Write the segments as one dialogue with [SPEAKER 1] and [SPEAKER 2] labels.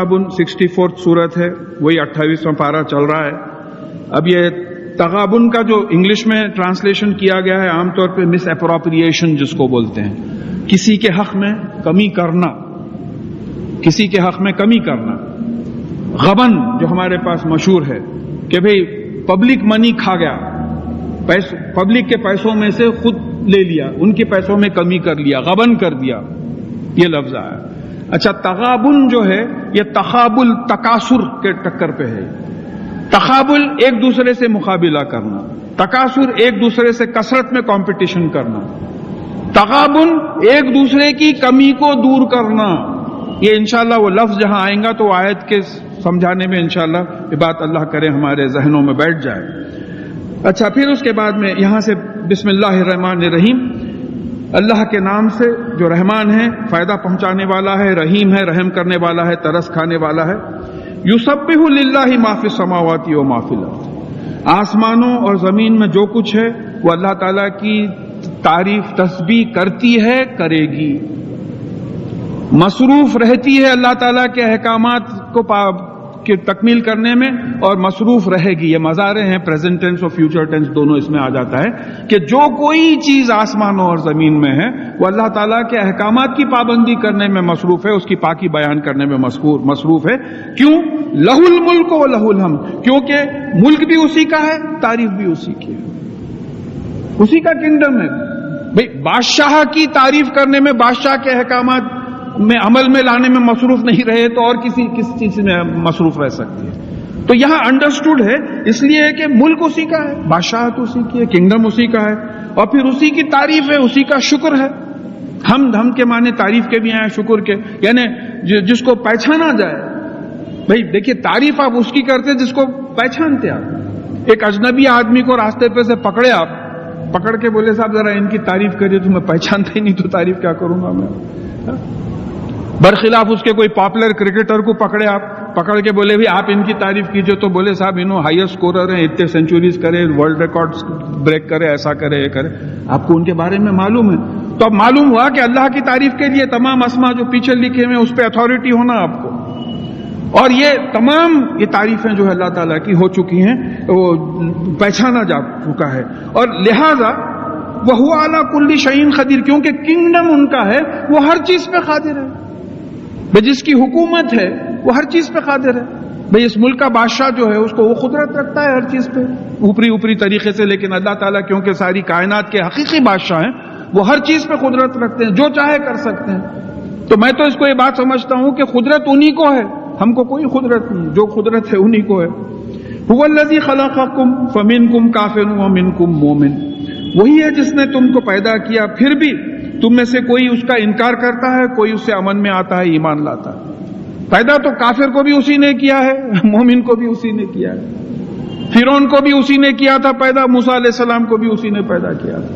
[SPEAKER 1] تغابن 64 صورت ہے، وہی 28واں پارہ چل رہا ہے. اب یہ تغابن کا جو انگلش میں ٹرانسلیشن کیا گیا ہے عام طور پہ مس اپروپریشن جس کو بولتے ہیں، کسی کے حق میں کمی کرنا، کسی کے حق میں کمی کرنا. غبن جو ہمارے پاس مشہور ہے کہ بھئی پبلک منی کھا گیا، پبلک کے پیسوں میں سے خود لے لیا، ان کے پیسوں میں کمی کر لیا، غبن کر دیا، یہ لفظ آیا. اچھا تغابن جو ہے یہ تخابل تکاثر کے ٹکر پہ ہے. تخابل ایک دوسرے سے مقابلہ کرنا، تکاثر ایک دوسرے سے کثرت میں کمپٹیشن کرنا، تغابن ایک دوسرے کی کمی کو دور کرنا. یہ انشاءاللہ وہ لفظ جہاں آئیں گا تو آیت کے سمجھانے میں انشاءاللہ یہ بات اللہ کرے ہمارے ذہنوں میں بیٹھ جائے. اچھا پھر اس کے بعد میں یہاں سے بسم اللہ الرحمن الرحیم، اللہ کے نام سے جو رحمان ہے فائدہ پہنچانے والا ہے، رحیم ہے رحم کرنے والا ہے، ترس کھانے والا ہے. یسبح للہ ما فی السماوات و ما فی الارض، آسمانوں اور زمین میں جو کچھ ہے وہ اللہ تعالیٰ کی تعریف تسبیح کرتی ہے، کرے گی. مصروف رہتی ہے اللہ تعالیٰ کے احکامات کو کی تکمیل کرنے میں، اور مصروف رہے گی. یہ مضارع ہیں، پریزنٹ ٹینس اور فیوچر ٹینس دونوں اس میں آ جاتا ہے کہ جو کوئی چیز آسمانوں اور زمین میں ہے وہ اللہ تعالیٰ کے احکامات کی پابندی کرنے میں مصروف ہے، اس کی پاکی بیان کرنے میں مصروف ہے. کیوں؟ لہ الملک و لہ الحمد، کیونکہ ملک بھی اسی کا ہے، تعریف بھی اسی کی ہے، اسی کا کنگڈم ہے. بھئی بادشاہ کی تعریف کرنے میں، بادشاہ کے احکامات میں عمل میں لانے میں مصروف نہیں رہے تو اور کس چیز میں مصروف رہ سکتی ہے. تو یہاں انڈرسٹوڈ ہے اس لیے کہ ملک اسی کا ہے، بادشاہت اسی کی ہے، کنگڈم اسی کا ہے، اور پھر اسی کی تعریف ہے، اسی کا شکر ہے. ہم کے معنی تعریف کے بھی ہیں، شکر کے، یعنی جس کو پہچانا جائے. بھئی دیکھیے تعریف آپ اس کی کرتے جس کو پہچانتے. آپ ایک اجنبی آدمی کو راستے پہ سے پکڑے، آپ پکڑ کے بولے صاحب ذرا ان کی تعریف کریے، تو میں پہچانتا ہی نہیں تو تعریف کیا کروں گا میں. برخلاف اس کے کوئی پاپولر کرکٹر کو پکڑے، آپ پکڑ کے بولے بھی آپ ان کی تعریف کیجئے، تو بولے صاحب انہوں ہائیسٹ اسکورر ہیں، اتنے سینچوریز کرے، ورلڈ ریکارڈز بریک کرے، ایسا کرے، یہ کرے. آپ کو ان کے بارے میں معلوم ہے. تو اب معلوم ہوا کہ اللہ کی تعریف کے لیے تمام اسما جو پیچھے لکھے ہوئے اس پہ اتھارٹی ہونا آپ کو. اور یہ تمام یہ تعریفیں جو ہے اللہ تعالیٰ کی ہو چکی ہیں، وہ پہچانا جا چکا ہے. اور لہذا وَهُوَ عَلَى كُلِّ شَيْءٍ قَدِيرٌ، کیونکہ کنگڈم ان کا ہے، وہ ہر چیز پہ قادر ہے. جس کی حکومت ہے وہ ہر چیز پہ قادر ہے. بھئی اس ملک کا بادشاہ جو ہے اس کو وہ قدرت رکھتا ہے ہر چیز پہ اوپری طریقے سے، لیکن اللہ تعالیٰ کیونکہ ساری کائنات کے حقیقی بادشاہ ہیں، وہ ہر چیز پہ قدرت رکھتے ہیں، جو چاہے کر سکتے ہیں. تو میں تو اس کو یہ بات سمجھتا ہوں کہ قدرت انہی کو ہے، ہم کو کوئی قدرت نہیں، جو قدرت ہے انہی کو ہے. هو الذی خلقکم فمنکم کافر ومنکم مومن، وہی ہے جس نے تم کو پیدا کیا، پھر بھی تم میں سے کوئی اس کا انکار کرتا ہے، کوئی اس سے امن میں آتا ہے، ایمان لاتا ہے. پیدا تو کافر کو بھی اسی نے کیا ہے، مومن کو بھی اسی نے کیا ہے. فرعون کو بھی اسی نے کیا تھا پیدا، موسیٰ علیہ السلام کو بھی اسی نے پیدا کیا تھا.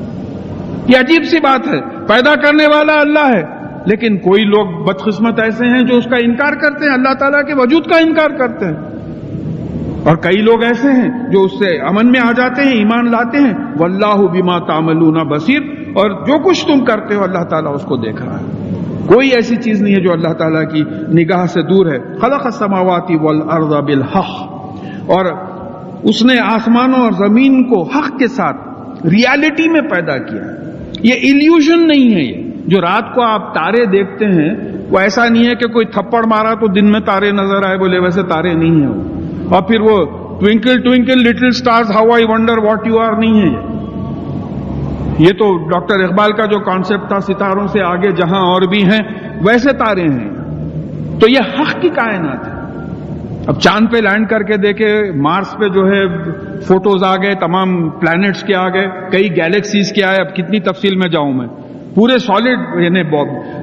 [SPEAKER 1] یہ عجیب سی بات ہے، پیدا کرنے والا اللہ ہے، لیکن کوئی لوگ بدقسمت ایسے ہیں جو اس کا انکار کرتے ہیں، اللہ تعالیٰ کے وجود کا انکار کرتے ہیں. اور کئی لوگ ایسے ہیں جو اس سے امن میں آ جاتے ہیں، ایمان لاتے ہیں. واللہ بما تعملون بصیر، اور جو کچھ تم کرتے ہو اللہ تعالیٰ اس کو دیکھ رہا ہے. کوئی ایسی چیز نہیں ہے جو اللہ تعالیٰ کی نگاہ سے دور ہے. خلق السماوات والارض بالحق، اور اس نے آسمانوں اور زمین کو حق کے ساتھ ریالٹی میں پیدا کیا. یہ ایلیوژن نہیں ہے. یہ جو رات کو آپ تارے دیکھتے ہیں وہ ایسا نہیں ہے کہ کوئی تھپڑ مارا تو دن میں تارے نظر آئے، بولے ویسے تارے نہیں ہیں وہ. اور پھر وہ twinkle twinkle little stars how I wonder what you are نہیں ہے. یہ تو ڈاکٹر اقبال کا جو کانسیپٹ تھا ستاروں سے آگے جہاں اور بھی ہیں ویسے تارے ہیں. تو یہ حق کی کائنات ہے. اب چاند پہ لینڈ کر کے دیکھے، مارس پہ جو ہے فوٹوز آ گئے، تمام پلانٹس کے آ گئے، کئی گیلیکسیز کے آئے. اب کتنی تفصیل میں جاؤں میں، پورے سالڈ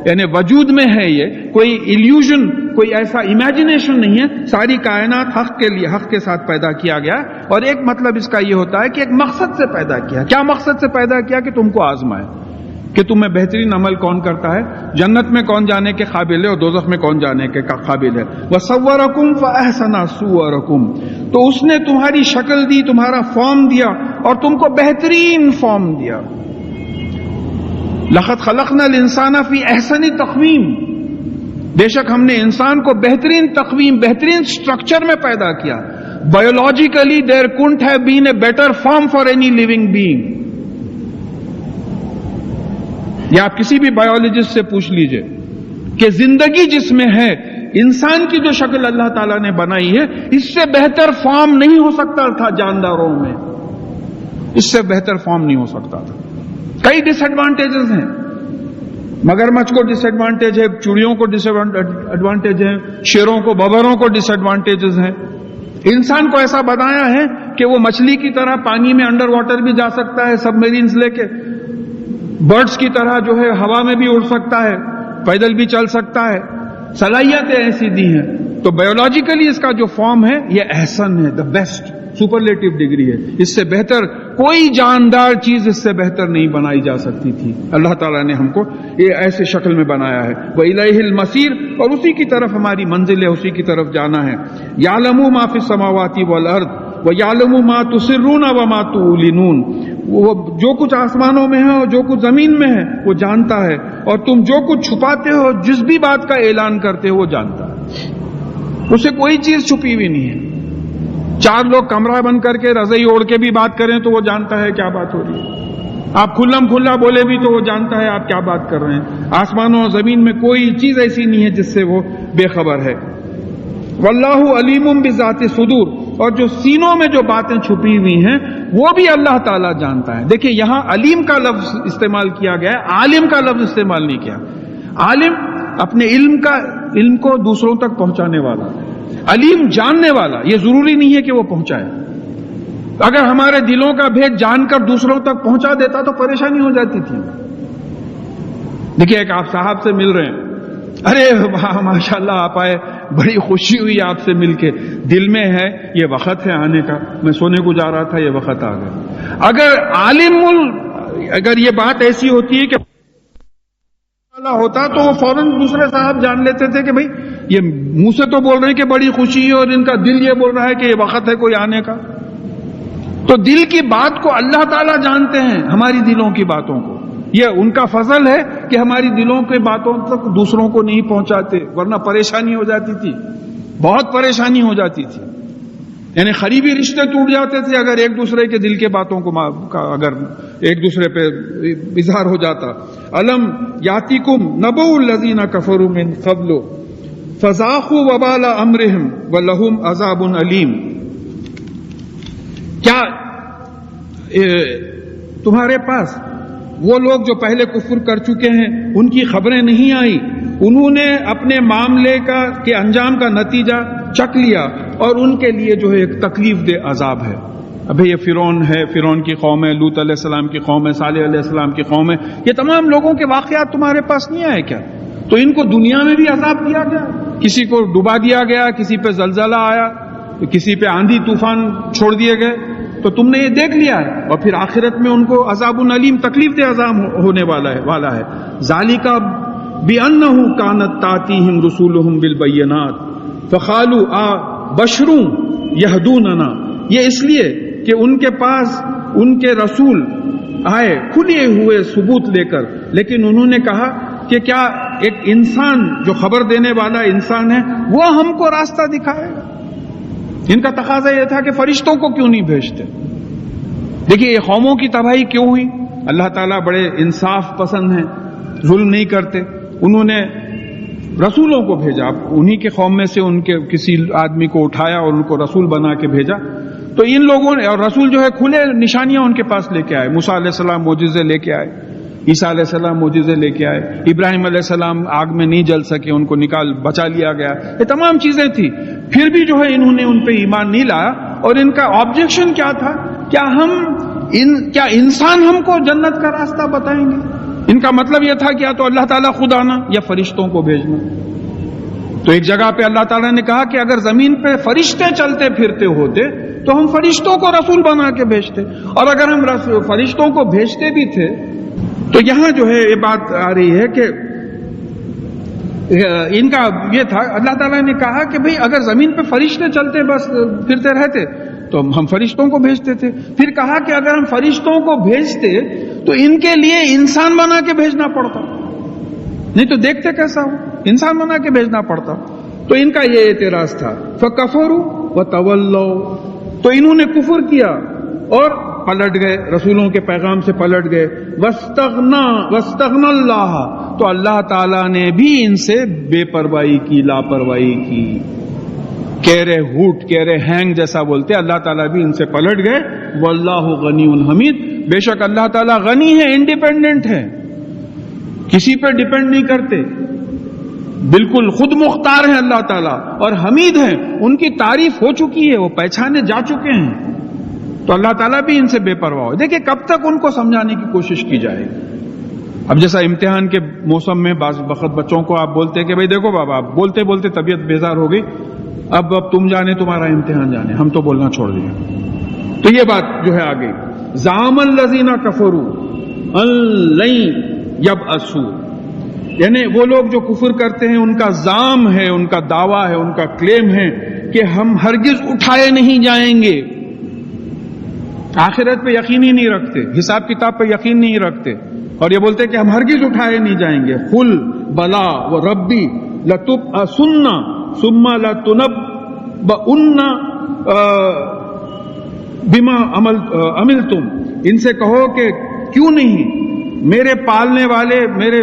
[SPEAKER 1] یعنی وجود میں ہے. یہ کوئی ایلیوژن، کوئی ایسا امیجنیشن نہیں ہے. ساری کائنات حق کے لیے، حق کے ساتھ پیدا کیا گیا. اور ایک مطلب اس کا یہ ہوتا ہے کہ ایک مقصد سے پیدا کیا. کیا مقصد سے پیدا کیا؟ کہ تم کو آزمائے کہ تم میں بہترین عمل کون کرتا ہے، جنت میں کون جانے کے قابل ہے اور دوزخ میں کون جانے کے قابل ہے. وَصَوَّرَكُمْ فَأَحْسَنَ صُوَرَكُمْ، تو اس نے تمہاری شکل دی، تمہارا فارم دیا اور تم کو بہترین فارم دیا. لَقَدْ خَلَقْنَا الْإِنسَانَ فِي أَحْسَنِ تَقْوِيمٍ، بے شک ہم نے انسان کو بہترین تقویم، بہترین سٹرکچر میں پیدا کیا. Biologically there couldn't have been a better form for any living being. یا آپ کسی بھی بایولوجسٹ سے پوچھ لیجئے کہ زندگی جس میں ہے، انسان کی جو شکل اللہ تعالیٰ نے بنائی ہے، اس سے بہتر فارم نہیں ہو سکتا تھا جانداروں میں، اس سے بہتر فارم نہیں ہو سکتا تھا. کئی ڈس ایڈوانٹیجز ہیں. مگرمچھ کو ڈس ایڈوانٹیج ہے، چڑیوں کو ڈس ایڈوانٹیج ہے، شیروں کو، ببروں کو ڈس ایڈوانٹیجز ہیں. انسان کو ایسا بنایا ہے کہ وہ مچھلی کی طرح پانی میں انڈر واٹر بھی جا سکتا ہے، سب میرینز لے کے. برڈز کی طرح جو ہے ہوا میں بھی اڑ سکتا ہے، پیدل بھی چل سکتا ہے. صلاحیتیں ایسی دی ہیں. تو بایولوجیکلی اس کا جو فارم ہے یہ احسن ہے، دا بیسٹ، سپرلیٹو ڈگری ہے. اس سے بہتر کوئی جاندار چیز اس سے بہتر نہیں بنائی جا سکتی تھی. اللہ تعالیٰ نے ہم کو یہ ایسے شکل میں بنایا ہے. وَإِلَيْهِ الْمَصِيرُ، اور اسی کی طرف ہماری منزل ہے، اسی کی طرف جانا ہے. يَعْلَمُ مَا فِي السَّمَاوَاتِ وَالْأَرْضِ وَيَعْلَمُ مَا تُسِرُّونَ وَمَا تُعْلِنُونَ. وہ جو کچھ آسمانوں میں ہے اور جو کچھ زمین میں ہے وہ جانتا ہے، اور تم جو کچھ چھپاتے ہو، جس بھی بات کا اعلان کرتے ہو وہ جانتا ہے. اسے کوئی چیز چھپی ہوئی نہیں ہے. چار لوگ کمرہ بند کر کے رضائی اوڑھ کے بھی بات کریں تو وہ جانتا ہے کیا بات ہو رہی ہے. آپ کھلم کھلا بولے بھی تو وہ جانتا ہے آپ کیا بات کر رہے ہیں. آسمانوں اور زمین میں کوئی چیز ایسی نہیں ہے جس سے وہ بے خبر ہے. واللہ علیم بذات صدور، اور جو سینوں میں جو باتیں چھپی ہوئی ہیں وہ بھی اللہ تعالیٰ جانتا ہے. دیکھیں یہاں علیم کا لفظ استعمال کیا گیا ہے، عالم کا لفظ استعمال نہیں کیا. عالم اپنے علم کو دوسروں تک پہنچانے والا، علیم جاننے والا. یہ ضروری نہیں ہے کہ وہ پہنچائے. اگر ہمارے دلوں کا بھید جان کر دوسروں تک پہنچا دیتا تو پریشانی ہو جاتی تھی. دیکھیے ایک آپ صاحب سے مل رہے ہیں، ارے ماشاءاللہ آپ آئے، بڑی خوشی ہوئی آپ سے مل کے، دل میں ہے یہ وقت ہے آنے کا، میں سونے کو جا رہا تھا، یہ وقت آ گیا. اگر عالم اگر یہ بات ایسی ہوتی ہے کہ ہوتا تو وہ فوراً دوسرے صاحب جان لیتے تھے کہ بھئی یہ منہ سے تو بول رہے ہیں کہ بڑی خوشی ہے اور ان کا دل یہ بول رہا ہے کہ یہ وقت ہے کوئی آنے کا. تو دل کی بات کو اللہ تعالیٰ جانتے ہیں، ہماری دلوں کی باتوں کو. یہ ان کا فضل ہے کہ ہماری دلوں کے باتوں تک دوسروں کو نہیں پہنچاتے، ورنہ پریشانی ہو جاتی تھی، بہت پریشانی ہو جاتی تھی. یعنی قریبی رشتے ٹوٹ جاتے تھے اگر ایک دوسرے کے دل کے باتوں کو اگر ایک دوسرے پہ اظہار ہو جاتا. الم یاتیکم نبؤ الذین کفروا من قبل فذاقوا وبال امرهم ولہم عذاب علیم. کیا تمہارے پاس وہ لوگ جو پہلے کفر کر چکے ہیں ان کی خبریں نہیں آئی؟ انہوں نے اپنے معاملے کے انجام کا نتیجہ چکھ لیا اور ان کے لیے جو ہے ایک تکلیف دہ عذاب ہے. ابھی یہ فرعون ہے، فرعون کی قوم ہے، لوط علیہ السلام کی قوم ہے، صالح علیہ السلام کی قوم ہے. یہ تمام لوگوں کے واقعات تمہارے پاس نہیں آئے کیا؟ تو ان کو دنیا میں بھی عذاب دیا گیا، کسی کو ڈبا دیا گیا، کسی پہ زلزلہ آیا، کسی پہ آندھی طوفان چھوڑ دیے گئے. تو تم نے یہ دیکھ لیا ہے، اور پھر آخرت میں ان کو عذاب علیم، تکلیف دہ عذاب ہونے والا ہے. ذالک بأنہ کانت تاتیہم رسولہم بالبینات فقالوا بشر یہدوننا. یہ اس لیے کہ ان کے پاس ان کے رسول آئے کھلے ہوئے ثبوت لے کر، لیکن انہوں نے کہا کہ کیا ایک انسان جو خبر دینے والا انسان ہے وہ ہم کو راستہ دکھائے گا؟ ان کا تقاضا یہ تھا کہ فرشتوں کو کیوں نہیں بھیجتے. دیکھیے یہ قوموں کی تباہی کیوں ہوئی؟ اللہ تعالیٰ بڑے انصاف پسند ہیں، ظلم نہیں کرتے. انہوں نے رسولوں کو بھیجا، انہی کے قوم میں سے ان کے کسی آدمی کو اٹھایا اور ان کو رسول بنا کے بھیجا. تو ان لوگوں نے، اور رسول جو ہے کھلے نشانیاں ان کے پاس لے کے آئے. موسیٰ علیہ السلام معجزے لے کے آئے، عیسیٰ علیہ السلام معجزے لے کے آئے، ابراہیم علیہ السلام آگ میں نہیں جل سکے، ان کو بچا لیا گیا. یہ تمام چیزیں تھی. پھر بھی جو ہے انہوں نے ان پہ ایمان نہیں لایا. اور ان کا آبجیکشن کیا تھا؟ کیا انسان ہم کو جنت کا راستہ بتائیں گے؟ ان کا مطلب یہ تھا کہ یا تو اللہ تعالیٰ خود آنا یا فرشتوں کو بھیجنا. تو ایک جگہ پہ اللہ تعالیٰ نے کہا کہ اگر زمین پہ فرشتے چلتے پھرتے ہوتے تو ہم فرشتوں کو رسول بنا کے بھیجتے، اور اگر ہم فرشتوں کو بھیجتے بھی تھے تو یہاں جو ہے یہ بات آ رہی ہے کہ ان کا یہ تھا، اللہ تعالیٰ نے کہا کہ بھئی اگر زمین پہ فرشتے چلتے بس پھرتے رہتے تو ہم فرشتوں کو بھیجتے تھے. پھر کہا کہ اگر ہم فرشتوں کو بھیجتے تو ان کے لیے انسان بنا کے بھیجنا پڑتا، نہیں تو دیکھتے کیسا ہو. انسان بنا کے بھیجنا پڑتا. تو ان کا یہ اعتراض تھا. فَكَفَرُوا وَتَوَلَّوْا، تو انہوں نے کفر کیا اور پلٹ گئے، رسولوں کے پیغام سے پلٹ گئے. وَاسْتَغْنَى اللَّهُ، تو اللہ تعالیٰ نے بھی ان سے بے پرواہی کی، لاپرواہی کی. کہرے ہوٹ، کہرے ہینگ جیسا بولتے، اللہ تعالیٰ بھی ان سے پلٹ گئے. واللہ غنی حمید، بے شک اللہ تعالیٰ غنی ہے، انڈیپینڈنٹ ہے، کسی پہ ڈیپینڈ نہیں کرتے، بالکل خود مختار ہیں اللہ تعالیٰ، اور حمید ہیں، ان کی تعریف ہو چکی ہے، وہ پہچانے جا چکے ہیں. تو اللہ تعالیٰ بھی ان سے بے پرواہ ہو. دیکھیں کب تک ان کو سمجھانے کی کوشش کی جائے. اب جیسا امتحان کے موسم میں بعض وقت بچوں کو آپ بولتے ہیں کہ بھئی دیکھو بابا، آپ بولتے بولتے طبیعت بیزار ہو گئی، اب تم جانے، تمہارا امتحان جانے، ہم تو بولنا چھوڑ دیا. تو یہ بات جو ہے آگے، زعم الذین کفروا ان لن یبعثوا، یعنی وہ لوگ جو کفر کرتے ہیں ان کا زعم ہے، ان کا دعویٰ ہے، ان کا کلیم ہے کہ ہم ہرگز اٹھائے نہیں جائیں گے. آخرت پہ یقین ہی نہیں رکھتے، حساب کتاب پہ یقین نہیں رکھتے، اور یہ بولتے کہ ہم ہرگز اٹھائے نہیں جائیں گے. قل بلا وربی لتبعثن ثم لتنبؤن بما عملتم، ان سے کہو کہ کیوں نہیں، میرے پالنے والے، میرے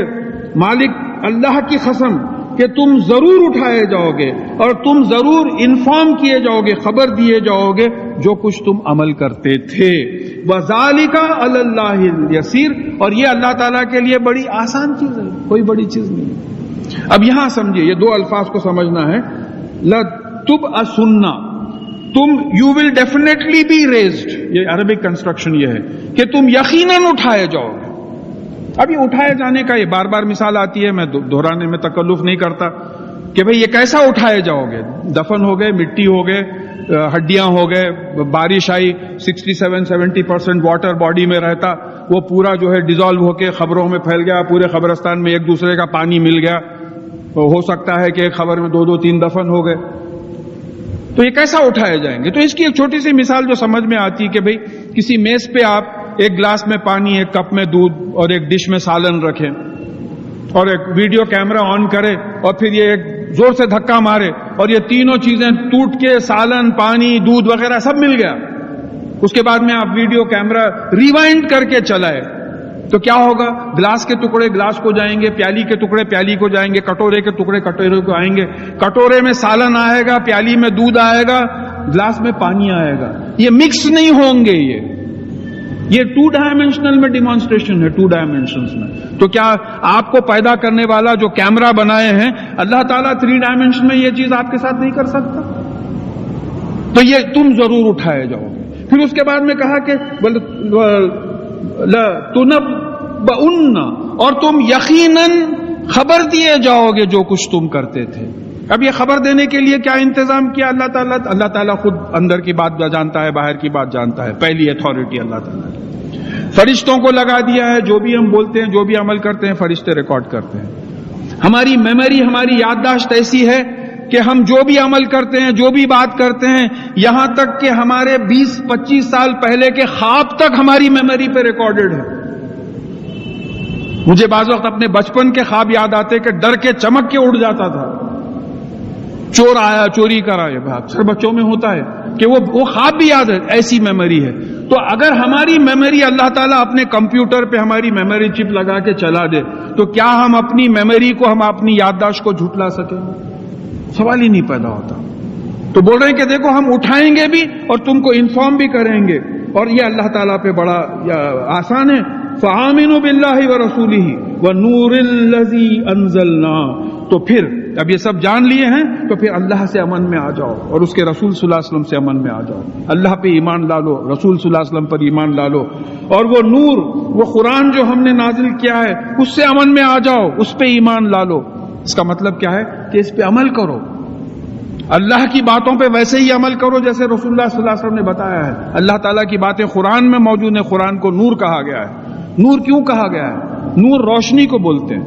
[SPEAKER 1] مالک اللہ کی قسم کہ تم ضرور اٹھائے جاؤ گے اور تم ضرور انفارم کیے جاؤ گے، خبر دیے جاؤ گے جو کچھ تم عمل کرتے تھے. وَذَلِكَ عَلَى اللَّهِ الْيَسِيرُ، اور یہ اللہ تعالیٰ کے لیے بڑی آسان چیز ہے، کوئی بڑی چیز نہیں. اب یہاں سمجھیے، یہ دو الفاظ کو سمجھنا ہے. لَتُبْعَثُنَّ، تم you will definitely be raised, یہ عربک کنسٹرکشن یہ ہے کہ تم یقیناً اٹھائے جاؤ گے. اب یہ اٹھائے جانے کا یہ بار بار مثال آتی ہے، میں دہرانے میں تکلف نہیں کرتا کہ بھئی یہ کیسا اٹھائے جاؤ گے. دفن ہو گئے، مٹی ہو گئے، ہڈیاں ہو گئے، بارش آئی، 67-70% واٹر باڈی میں رہتا، وہ پورا جو ہے ڈیزالو ہو کے خبروں میں پھیل گیا، پورے قبرستان میں ایک دوسرے کا پانی مل گیا. ہو سکتا ہے کہ ایک خبر میں 2-3 دفن ہو گئے. تو یہ کیسا اٹھائے جائیں گے؟ تو اس کی ایک چھوٹی سی مثال جو سمجھ میں آتی ہے کہ بھئی کسی میز پہ آپ ایک گلاس میں پانی، ایک کپ میں دودھ اور ایک ڈش میں سالن رکھیں، اور ایک ویڈیو کیمرہ آن کرے اور پھر یہ ایک زور سے دھکا مارے اور یہ تینوں چیزیں ٹوٹ کے، سالن، پانی، دودھ وغیرہ سب مل گیا. اس کے بعد میں آپ ویڈیو کیمرہ ریوائنڈ کر کے چلائے تو کیا ہوگا؟ گلاس کے ٹکڑے گلاس کو جائیں گے، پیالی کے ٹکڑے پیالی کو جائیں گے، کٹورے کے ٹکڑے کٹورے کو آئیں گے. کٹورے میں سالن آئے گا، پیالی میں دودھ آئے گا، گلاس میں پانی آئے گا. یہ مکس نہیں ہوں گے. یہ 2 ڈائمینشنل میں ڈیمانسٹریشن ہے، 2 ڈائمینشنز میں. تو کیا آپ کو پیدا کرنے والا جو کیمرہ بنائے ہیں اللہ تعالیٰ 3 ڈائمینشن میں یہ چیز آپ کے ساتھ نہیں کر سکتا؟ تو یہ تم ضرور اٹھائے جاؤ گے. پھر اس کے بعد میں کہا کہ تُنَبَّؤُنَّ، اور تم یقیناً خبر دیے جاؤ گے جو کچھ تم کرتے تھے. اب یہ خبر دینے کے لیے کیا انتظام کیا اللہ تعالیٰ؟ اللہ تعالیٰ خود اندر کی بات جانتا ہے، باہر کی بات جانتا ہے. پہلی اتھارٹی اللہ تعالیٰ نے فرشتوں کو لگا دیا ہے. جو بھی ہم بولتے ہیں، جو بھی عمل کرتے ہیں، فرشتے ریکارڈ کرتے ہیں. ہماری میموری، ہماری یادداشت ایسی ہے کہ ہم جو بھی عمل کرتے ہیں، جو بھی بات کرتے ہیں، یہاں تک کہ ہمارے 20-25 سال پہلے کے خواب تک ہماری میموری پہ ریکارڈڈ ہے. مجھے بعض وقت اپنے بچپن کے خواب یاد آتے کہ ڈر کے چمک کے اڑ جاتا تھا، چور آیا، چوری کرا. یہ اکثر بچوں میں ہوتا ہے کہ وہ خواب بھی یاد ہے. ایسی میموری ہے. تو اگر ہماری میموری اللہ تعالیٰ اپنے کمپیوٹر پہ ہماری میموری چپ لگا کے چلا دے تو کیا ہم اپنی میموری کو، ہم اپنی یادداشت کو جھٹلا سکیں؟ سوال ہی نہیں پیدا ہوتا. تو بول رہے ہیں کہ دیکھو ہم اٹھائیں گے بھی اور تم کو انفارم بھی کریں گے، اور یہ اللہ تعالیٰ پہ بڑا آسان ہے. فآمنوا باللہ ورسولہ والنور الذی انزلنا. تو پھر اب یہ سب جان لیے ہیں تو پھر اللہ سے امن میں آ جاؤ اور اس کے رسول صلی اللہ علیہ وسلم سے امن میں آ جاؤ. اللہ پہ ایمان لا لو، رسول صلی اللہ علیہ وسلم پر ایمان لا لو، اور وہ نور، وہ قرآن جو ہم نے نازل کیا ہے اس سے امن میں آ جاؤ، اس پہ ایمان لا لو. اس کا مطلب کیا ہے کہ اس پہ عمل کرو. اللہ کی باتوں پہ ویسے ہی عمل کرو جیسے رسول اللہ صلی اللہ علیہ وسلم نے بتایا ہے. اللہ تعالیٰ کی باتیں قرآن میں موجود ہیں. قرآن کو نور کہا گیا ہے. نور کیوں کہا گیا ہے؟ نور روشنی کو بولتے ہیں.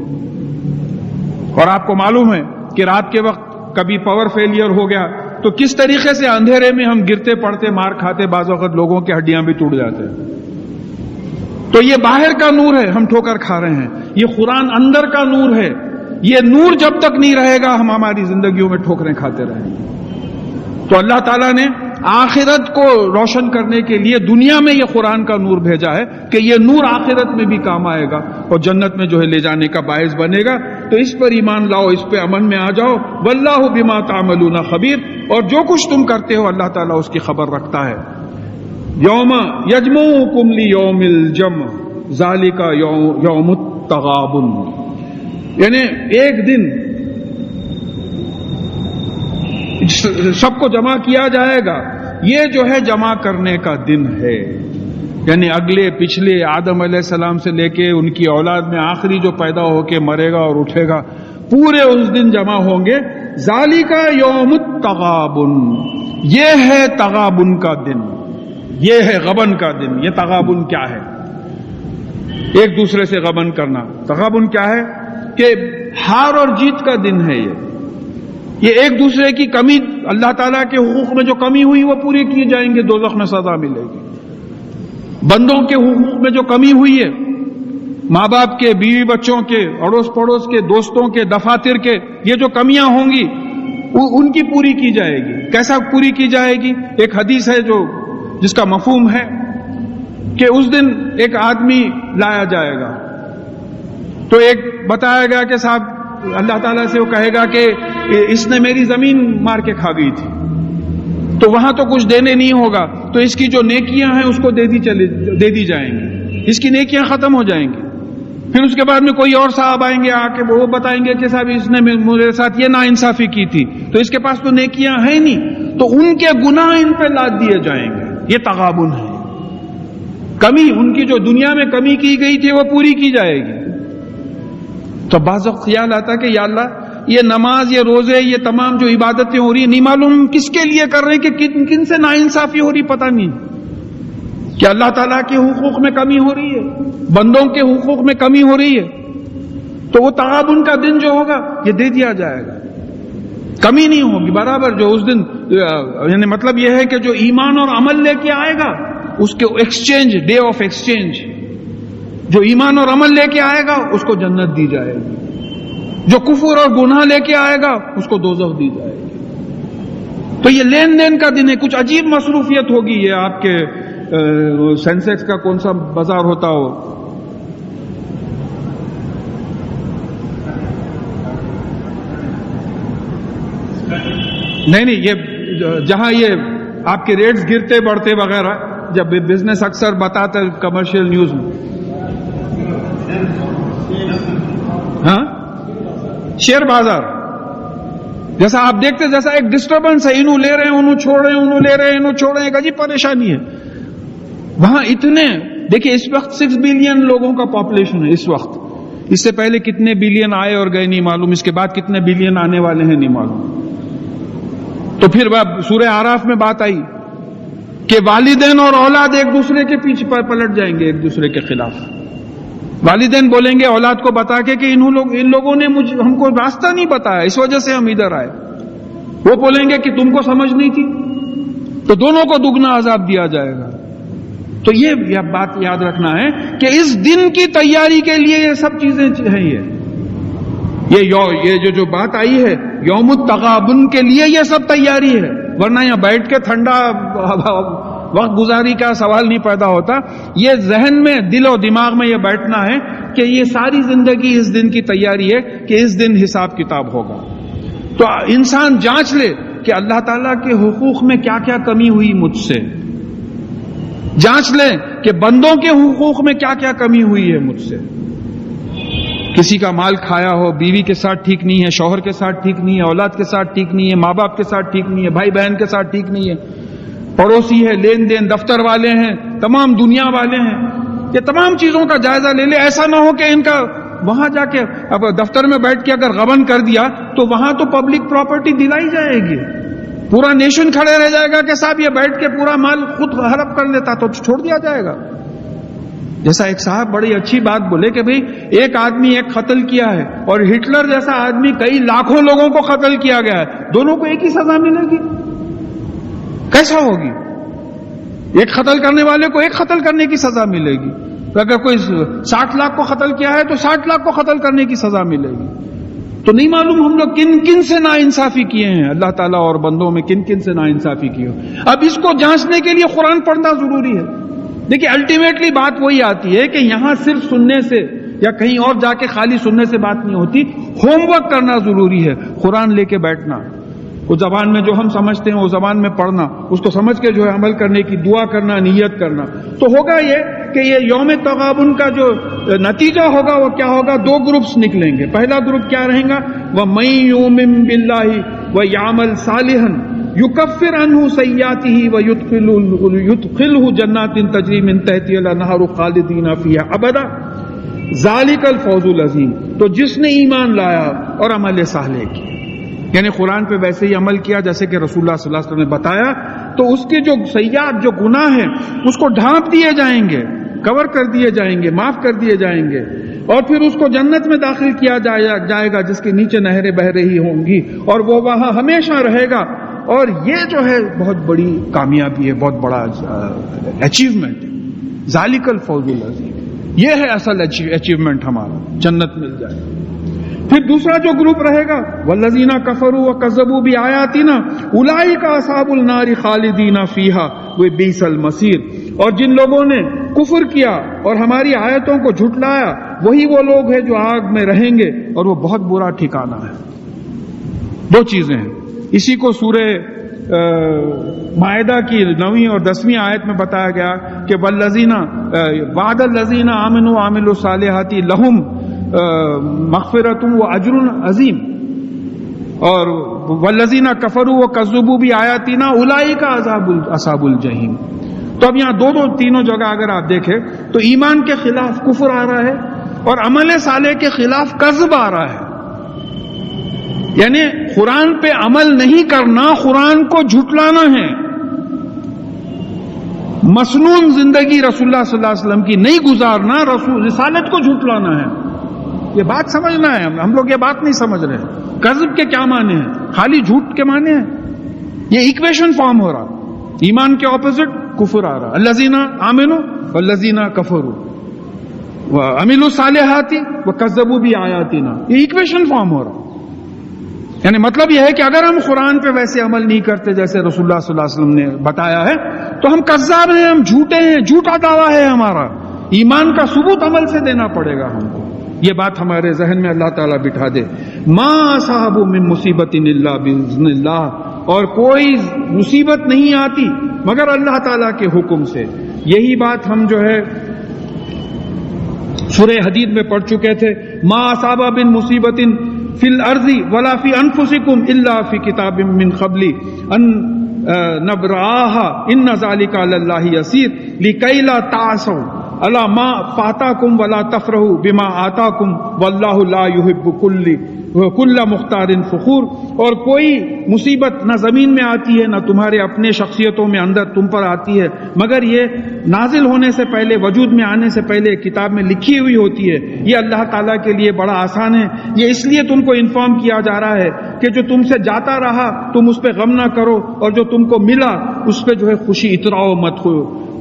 [SPEAKER 1] اور آپ کو معلوم ہے کہ رات کے وقت کبھی پاور فیلئر ہو گیا تو کس طریقے سے اندھیرے میں ہم گرتے پڑتے، مار کھاتے، بعض وقت لوگوں کی ہڈیاں بھی ٹوٹ جاتے ہیں. تو یہ باہر کا نور ہے، ہم ٹھوکر کھا رہے ہیں. یہ قرآن اندر کا نور ہے. یہ نور جب تک نہیں رہے گا ہم ہماری زندگیوں میں ٹھوکریں کھاتے رہیں گے. تو اللہ تعالیٰ نے آخرت کو روشن کرنے کے لیے دنیا میں یہ قرآن کا نور بھیجا ہے کہ یہ نور آخرت میں بھی کام آئے گا اور جنت میں جو ہے لے جانے کا باعث بنے گا. تو اس پر ایمان لاؤ، اس پہ امن میں آ جاؤ. واللہ بما تعملون خبیر، اور جو کچھ تم کرتے ہو اللہ تعالیٰ اس کی خبر رکھتا ہے. یوم یجمعکم لیوم الجمع ذالک یوم التغابن، یعنی ایک دن سب کو جمع کیا جائے گا، یہ جو ہے جمع کرنے کا دن ہے. یعنی اگلے پچھلے آدم علیہ السلام سے لے کے ان کی اولاد میں آخری جو پیدا ہو کے مرے گا اور اٹھے گا، پورے اس دن جمع ہوں گے. ذالک یوم التغابن، یہ ہے تغابن کا دن، یہ ہے غبن کا دن. یہ تغابن کیا ہے؟ ایک دوسرے سے غبن کرنا. تغابن کیا ہے؟ کہ ہار اور جیت کا دن ہے. یہ ایک دوسرے کی کمی، اللہ تعالیٰ کے حقوق میں جو کمی ہوئی وہ پوری کی جائیں گے، دوزخ میں سزا ملے گی. بندوں کے حقوق میں جو کمی ہوئی ہے، ماں باپ کے، بیوی بچوں کے، اڑوس پڑوس کے، دوستوں کے، دفاتر کے، یہ جو کمیاں ہوں گی ان کی پوری کی جائے گی. کیسا پوری کی جائے گی؟ ایک حدیث ہے جس کا مفہوم ہے کہ اس دن ایک آدمی لایا جائے گا تو ایک بتایا گیا کہ صاحب اللہ تعالیٰ سے وہ کہے گا کہ اس نے میری زمین مار کے کھا گئی تھی، تو وہاں تو کچھ دینے نہیں ہوگا، تو اس کی جو نیکیاں ہیں اس کو دے دی جائیں گی، اس کی نیکیاں ختم ہو جائیں گی. پھر اس کے بعد میں کوئی اور صاحب آئیں گے، آ کے وہ بتائیں گے کہ صاحب اس نے میرے ساتھ یہ ناانصافی کی تھی، تو اس کے پاس تو نیکیاں ہیں نہیں، تو ان کے گناہ ان پہ لاد دیے جائیں گے. یہ تغابن ہے. کمی ان کی جو دنیا میں کمی کی گئی تھی وہ پوری کی جائے گی. تو بعض وقت خیال آتا کہ یا اللہ یہ نماز، یہ روزے، یہ تمام جو عبادتیں ہو رہی ہیں نہیں معلوم کس کے لیے کر رہے ہیں، کہ کن سے ناانصافی ہو رہی پتہ نہیں. کہ اللہ تعالیٰ کے حقوق میں کمی ہو رہی ہے، بندوں کے حقوق میں کمی ہو رہی ہے، تو وہ تغابن کا دن جو ہوگا یہ دے دیا جائے گا. کمی نہیں ہوگی برابر. جو اس دن یعنی مطلب یہ ہے کہ جو ایمان اور عمل لے کے آئے گا اس کے ایکسچینج، ڈے آف ایکسچینج، جو ایمان اور عمل لے کے آئے گا اس کو جنت دی جائے گی، جو کفر اور گناہ لے کے آئے گا اس کو دوزخ دی جائے گی. تو یہ لین دین کا دن ہے. کچھ عجیب مصروفیت ہوگی. یہ آپ کے سینسیکس کا کون سا بازار ہوتا ہو، نہیں یہ جہاں یہ آپ کے ریٹس گرتے بڑھتے وغیرہ، جب بزنس اکثر بتاتا ہے کمرشل نیوز میں، ہاں شیئر بازار جیسا آپ دیکھتے، جیسا ایک ڈسٹربنس ہے، انہوں لے رہے ہیں انہوں چھوڑ رہے ہیں، انہوں لے رہے ہیں انہوں چھوڑ رہے ہیں، ایک عجیب پریشانی ہے وہاں. اتنے دیکھیں اس وقت 6 بلین لوگوں کا پاپولیشن ہے اس وقت. اس سے پہلے کتنے بلین آئے اور گئے نہیں معلوم، اس کے بعد کتنے بلین آنے والے ہیں نہیں معلوم. تو پھر سورہ اعراف میں بات آئی کہ والدین اور اولاد ایک دوسرے کے پیچھے پلٹ جائیں گے، ایک دوسرے کے خلاف. والدین بولیں گے اولاد کو بتا کے کہ ان لوگوں نے ہم کو راستہ نہیں بتایا، اس وجہ سے ہم ادھر آئے. وہ بولیں گے کہ تم کو سمجھ نہیں تھی، تو دونوں کو دگنا عذاب دیا جائے گا. تو یہ بات یاد رکھنا ہے کہ اس دن کی تیاری کے لیے یہ سب چیزیں ہیں. یہ جو بات آئی ہے یوم التغابن کے لیے یہ سب تیاری ہے، ورنہ یہاں بیٹھ کے ٹھنڈا وقت گزاری کا سوال نہیں پیدا ہوتا. یہ ذہن میں، دل و دماغ میں یہ بیٹھنا ہے کہ یہ ساری زندگی اس دن کی تیاری ہے کہ اس دن حساب کتاب ہوگا. تو انسان جانچ لے کہ اللہ تعالیٰ کے حقوق میں کیا کیا کمی ہوئی مجھ سے، جانچ لیں کہ بندوں کے حقوق میں کیا کیا کمی ہوئی ہے مجھ سے. کسی کا مال کھایا ہو، بیوی کے ساتھ ٹھیک نہیں ہے، شوہر کے ساتھ ٹھیک نہیں ہے، اولاد کے ساتھ ٹھیک نہیں ہے، ماں باپ کے ساتھ ٹھیک نہیں ہے، بھائی بہن کے ساتھ ٹھیک نہیں ہے، پڑوسی ہے، لین دین، دفتر والے ہیں، تمام دنیا والے ہیں. یہ تمام چیزوں کا جائزہ لے لے. ایسا نہ ہو کہ ان کا وہاں جا کے اب دفتر میں بیٹھ کے اگر غبن کر دیا تو وہاں تو پبلک پراپرٹی دلائی جائے گی، پورا نیشن کھڑے رہ جائے گا کہ صاحب یہ بیٹھ کے پورا مال خود ہڑپ کر لیتا، تو چھوڑ دیا جائے گا. جیسا ایک صاحب بڑی اچھی بات بولے کہ بھئی ایک آدمی ایک قتل کیا ہے اور ہٹلر جیسا آدمی کئی لاکھوں لوگوں کو قتل کیا گیا ہے، دونوں کو ایک ہی سزا ملے گی؟ کیسا ہوگی؟ ایک قتل کرنے والے کو ایک قتل کرنے کی سزا ملے گی، اگر کوئی 60 لاکھ کو قتل کیا ہے تو 60 لاکھ کو قتل کرنے کی سزا ملے گی. تو نہیں معلوم ہم لوگ کن کن سے ناانصافی کیے ہیں، اللہ تعالیٰ اور بندوں میں کن کن سے ناانصافی کی ہو۔ اب اس کو جانچنے کے لیے قرآن پڑھنا ضروری ہے۔ دیکھیے الٹیمیٹلی بات وہی آتی ہے کہ یہاں صرف سننے سے یا کہیں اور جا کے خالی سننے سے بات نہیں ہوتی، ہوم ورک کرنا ضروری ہے، قرآن لے کے بیٹھنا، اس زبان میں جو ہم سمجھتے ہیں اس زبان میں پڑھنا، اس کو سمجھ کے جو ہے عمل کرنے کی دعا کرنا، نیت کرنا۔ تو ہوگا یہ کہ یہ یوم تغابن کا جو نتیجہ ہوگا وہ کیا ہوگا؟ دو گروپس نکلیں گے۔ پہلا گروپ کیا رہیں گا؟ وَمَن يُؤْمِن بِاللَّهِ وَيَعْمَلْ صَالِحًا يُكَفِّرْ عَنْهُ سَيِّئَاتِهِ وَيُدْخِلْهُ جَنَّاتٍ تَجْرِي مِن تَحْتِهَا الْأَنْهَارُ خَالِدِينَ فِيهَا أَبَدًا ذَلِكَ الْفَوْزُ الْعَظِيمُ۔ تو جس نے ایمان لایا اور عمل صالح کیا، یعنی قرآن پہ ویسے ہی عمل کیا جیسے کہ رسول اللہ صلی اللہ علیہ وسلم نے بتایا، تو اس کے جو سیئات، جو گناہ ہیں، اس کو ڈھانپ دیے جائیں گے، کور کر دیے جائیں گے، معاف کر دیے جائیں گے، اور پھر اس کو جنت میں داخل کیا جائے گا جس کے نیچے نہریں بہ رہی ہوں گی، اور وہ وہاں ہمیشہ رہے گا۔ اور یہ جو ہے بہت بڑی کامیابی ہے، بہت بڑا اچیومنٹ ہے، ذالک الفوز العظیم، یہ ہے اصل اچیومنٹ ہمارا، جنت مل جائے۔ پھر دوسرا جو گروپ رہے گا والذین کفروا وکذبوا بآیاتنا اولئک اصحاب النار خالدین فیہا وبئس المصیر۔ اور جن لوگوں نے کفر کیا اور ہماری آیتوں کو جھٹلایا وہی وہ لوگ ہیں جو آگ میں رہیں گے اور وہ بہت برا ٹھکانہ ہے۔ دو چیزیں ہیں، اسی کو سورہ مائدہ کی 9ویں اور 10ویں آیت میں بتایا گیا کہ والذین وعد الذین آمنوا وعملوا الصالحات لہم مغفرت و اجر عظیم، اور والذین کفروا وکذبوا بآیاتنا اولئک اصحاب الجحیم۔ تو اب یہاں تینوں جگہ اگر آپ دیکھیں تو ایمان کے خلاف کفر آ رہا ہے اور عمل صالح کے خلاف کذب آ رہا ہے، یعنی قرآن پہ عمل نہیں کرنا، قرآن کو جھٹلانا ہے، مسنون زندگی رسول اللہ صلی اللہ علیہ وسلم کی نہیں گزارنا، رسالت کو جھٹلانا ہے۔ یہ بات سمجھنا ہے، ہم لوگ یہ بات نہیں سمجھ رہے۔ کذب کے کیا معنی ہیں؟ خالی جھوٹ کے معنی ہیں؟ یہ ایکویشن فارم ہو رہا، ایمان کے اپوزٹ کفر آ رہا، الذین آمنوا والذین کفروا وعملوا الصالحات وکذبوا بآیاتنا، یہ ایکویشن فارم ہو رہا۔ یعنی مطلب یہ ہے کہ اگر ہم قرآن پہ ویسے عمل نہیں کرتے جیسے رسول اللہ صلی اللہ علیہ وسلم نے بتایا ہے تو ہم کذاب ہیں، ہم جھوٹے ہیں، جھوٹا دعویٰ ہے ہمارا۔ ایمان کا ثبوت عمل سے دینا پڑے گا ہم کو، یہ بات ہمارے ذہن میں اللہ تعالیٰ بٹھا دے۔ ما اصاب من مصیبت الا باذن اللہ، اور کوئی مصیبت نہیں آتی مگر اللہ تعالیٰ کے حکم سے۔ یہی بات ہم جو ہے سورہ حدید میں پڑھ چکے تھے، ما اصاب من مصیبت فی الارض ولا فی انفسکم الا فی کتاب من قبل ان نبرأها ان ذلک علی اللہ یسیر لکی لا تعصوا علی ما فاتاکم ولا تفرحوا بما آتاکم واللہ لا یحب کل مختار فخور۔ اور کوئی مصیبت نہ زمین میں آتی ہے نہ تمہارے اپنے شخصیتوں میں اندر تم پر آتی ہے مگر یہ نازل ہونے سے پہلے، وجود میں آنے سے پہلے کتاب میں لکھی ہوئی ہوتی ہے۔ یہ اللہ تعالیٰ کے لیے بڑا آسان ہے، یہ اس لیے تم کو انفارم کیا جا رہا ہے کہ جو تم سے جاتا رہا تم اس پہ غم نہ کرو، اور جو تم کو ملا اس پہ جو ہے خوشی اتراؤ مت ہو۔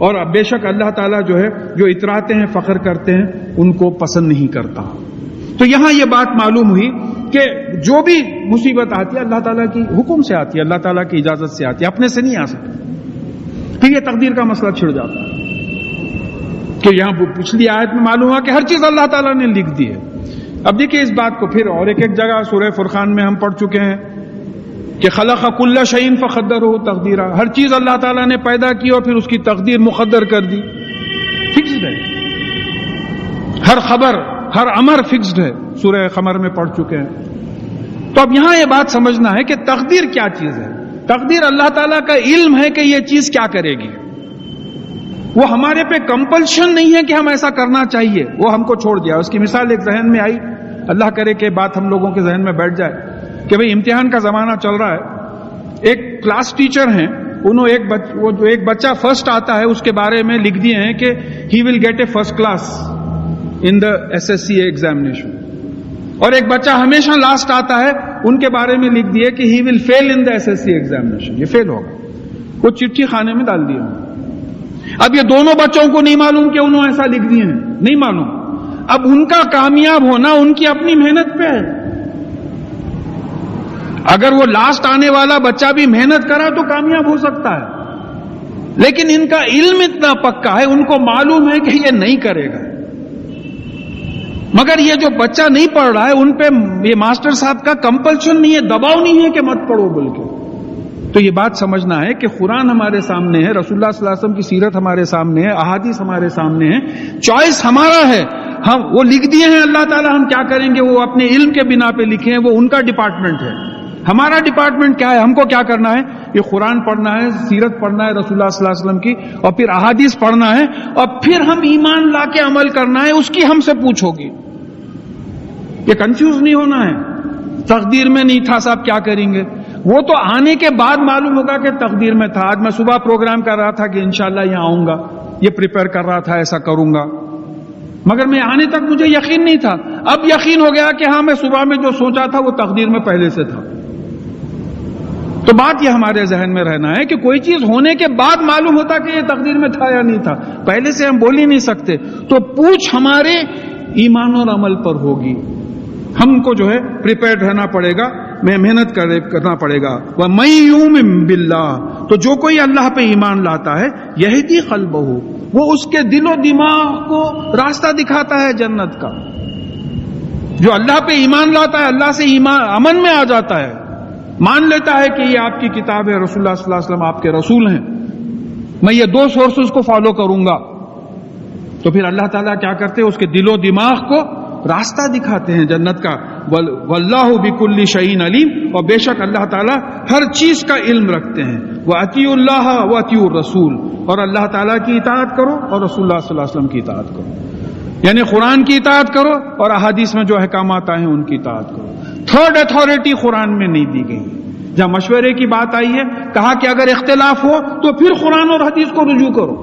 [SPEAKER 1] اور بے شک اللہ تعالیٰ جو ہے جو اتراتے ہیں، فخر کرتے ہیں، ان کو پسند نہیں کرتا۔ تو یہاں یہ بات معلوم ہوئی کہ جو بھی مصیبت آتی ہے اللہ تعالیٰ کی حکم سے آتی ہے، اللہ تعالیٰ کی اجازت سے آتی ہے، اپنے سے نہیں آ سکتی۔ پھر یہ تقدیر کا مسئلہ چھڑ جاتا ہے کہ یہاں پچھلی آیت میں معلوم ہوا کہ ہر چیز اللہ تعالیٰ نے لکھ دی ہے۔ اب دیکھیں اس بات کو پھر اور ایک جگہ سورہ فرقان میں ہم پڑھ چکے ہیں کہ خلق کل شیء فقدرہ تقدیرا، ہر چیز اللہ تعالیٰ نے پیدا کی اور پھر اس کی تقدیر مقدر کر دی، فکسڈ ہے۔ ہر خبر، ہر امر فکسڈ ہے، سورہ قمر میں پڑھ چکے ہیں۔ تو اب یہاں یہ بات سمجھنا ہے کہ تقدیر کیا چیز ہے۔ تقدیر اللہ تعالیٰ کا علم ہے کہ یہ چیز کیا کرے گی، وہ ہمارے پہ کمپلشن نہیں ہے کہ ہم ایسا کرنا چاہیے، وہ ہم کو چھوڑ دیا۔ اس کی مثال ایک ذہن میں آئی، اللہ کرے کہ بات ہم لوگوں کے ذہن میں بیٹھ جائے کہ بھئی امتحان کا زمانہ چل رہا ہے، ایک کلاس ٹیچر ہیں، انہوں ایک بچہ فرسٹ آتا ہے اس کے بارے میں لکھ دیے ہیں کہ he will get a first class in the SSC examination, اور ایک بچہ ہمیشہ لاسٹ آتا ہے، ان کے بارے میں لکھ دیے کہ he will feel in the SSC examination, یہ فیل ہوگا، وہ چٹھی خانے میں ڈال دیا۔ اب یہ دونوں بچوں کو نہیں معلوم کہ انہوں ایسا لکھ دیے ہیں، نہیں معلوم۔ اب ان کا کامیاب ہونا ان کی اپنی محنت پہ ہے، اگر وہ لاسٹ آنے والا بچہ بھی محنت کرا تو کامیاب ہو سکتا ہے، لیکن ان کا علم اتنا پکا ہے، ان کو معلوم ہے کہ یہ نہیں کرے گا۔ مگر یہ جو بچہ نہیں پڑھ رہا ہے ان پہ یہ ماسٹر صاحب کا کمپلشن نہیں ہے، دباؤ نہیں ہے کہ مت پڑھو بلکہ۔ تو یہ بات سمجھنا ہے کہ قرآن ہمارے سامنے ہے، رسول اللہ صلی اللہ علیہ وسلم کی سیرت ہمارے سامنے ہے، احادیث ہمارے سامنے ہے، چوائس ہمارا ہے، ہم وہ لکھ دیے ہیں اللہ تعالیٰ، ہم کیا کریں گے وہ اپنے علم کے بنا پہ لکھے ہیں، وہ ان کا ڈپارٹمنٹ ہے۔ ہمارا ڈپارٹمنٹ کیا ہے؟ ہم کو کیا کرنا ہے؟ یہ قرآن پڑھنا ہے، سیرت پڑھنا ہے رسول اللہ صلی اللہ علیہ وسلم کی، اور پھر احادیث پڑھنا ہے، اور پھر ہم ایمان لا کے عمل کرنا ہے، اس کی ہم سے پوچھو گی۔ یہ کنفیوز نہیں ہونا ہے، تقدیر میں نہیں تھا صاحب کیا کریں گے، وہ تو آنے کے بعد معلوم ہوگا کہ تقدیر میں تھا۔ آج میں صبح پروگرام کر رہا تھا کہ انشاءاللہ یہاں آؤں گا، یہ پریپئر کر رہا تھا ایسا کروں گا، مگر میں آنے تک مجھے یقین نہیں تھا، اب یقین ہو گیا کہ ہاں میں صبح میں جو سوچا تھا وہ تقدیر میں پہلے سے تھا۔ تو بات یہ ہمارے ذہن میں رہنا ہے کہ کوئی چیز ہونے کے بعد معلوم ہوتا کہ یہ تقدیر میں تھا یا نہیں تھا، پہلے سے ہم بول ہی نہیں سکتے۔ تو پوچھ ہمارے ایمان اور عمل پر ہوگی، ہم کو جو ہے پریپیئرڈ رہنا پڑے گا، میں محنت کرنا پڑے گا۔ وَمَن يُؤْمِن بِاللَّهِ، تو جو کوئی اللہ پہ ایمان لاتا ہے، یہدی قلبہ، وہ اس کے دل و دماغ کو راستہ دکھاتا ہے جنت کا۔ جو اللہ پہ ایمان لاتا ہے، اللہ سے ایمان امن میں آ جاتا ہے، مان لیتا ہے کہ یہ آپ کی کتاب ہے، رسول اللہ صلی اللہ علیہ وسلم آپ کے رسول ہیں، میں یہ دو سورسز کو فالو کروں گا، تو پھر اللہ تعالیٰ کیا کرتے ہیں؟ اس کے دل و دماغ کو راستہ دکھاتے ہیں جنت کا۔ واللہ بکل شیء علیم، اور بے شک اللہ تعالیٰ ہر چیز کا علم رکھتے ہیں۔ وَأَطِیعُوا اللَّهَ وَأَطِیعُوا الرَّسُولَ، اور اللہ تعالیٰ کی اطاعت کرو اور رسول اللہ صلی اللہ علیہ وسلم کی اطاعت کرو، یعنی قرآن کی اطاعت کرو اور احادیث میں جو احکامات آئے ہیں ان کی اطاعت کرو۔ تھرڈ اتھارٹی قرآن میں نہیں دی گئی۔ جہاں مشورے کی بات آئی ہے، کہا کہ اگر اختلاف ہو تو پھر قرآن اور حدیث کو رجوع کرو،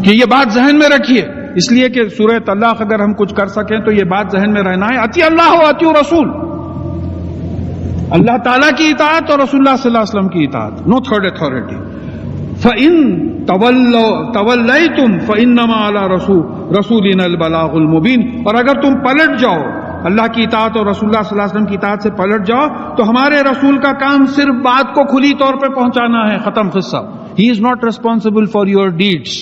[SPEAKER 1] کہ یہ بات ذہن میں رکھیے، اس لیے کہ سورہ طلاق اگر ہم کچھ کر سکیں تو یہ بات ذہن میں رہنا ہے، اطیع اللہ و اطیع رسول، اللہ تعالیٰ کی اطاعت اور رسول اللہ صلی اللہ علیہ وسلم کی اطاعت، نو تھرڈ اتھارٹی۔ فَإِن تَوَلَّيْتُمْ فَإِنَّمَا عَلَىٰ رَسُولِنَا الْبَلَاغُ الْمُبِينُ، اور اگر تم پلٹ جاؤ اللہ کی اطاعت اور رسول اللہ صلی اللہ علیہ وسلم کی اطاعت سے پلٹ جاؤ تو ہمارے رسول کا کام صرف بات کو کھلی طور پہ پہنچانا ہے، ختم قصہ۔ He is not responsible for your deeds,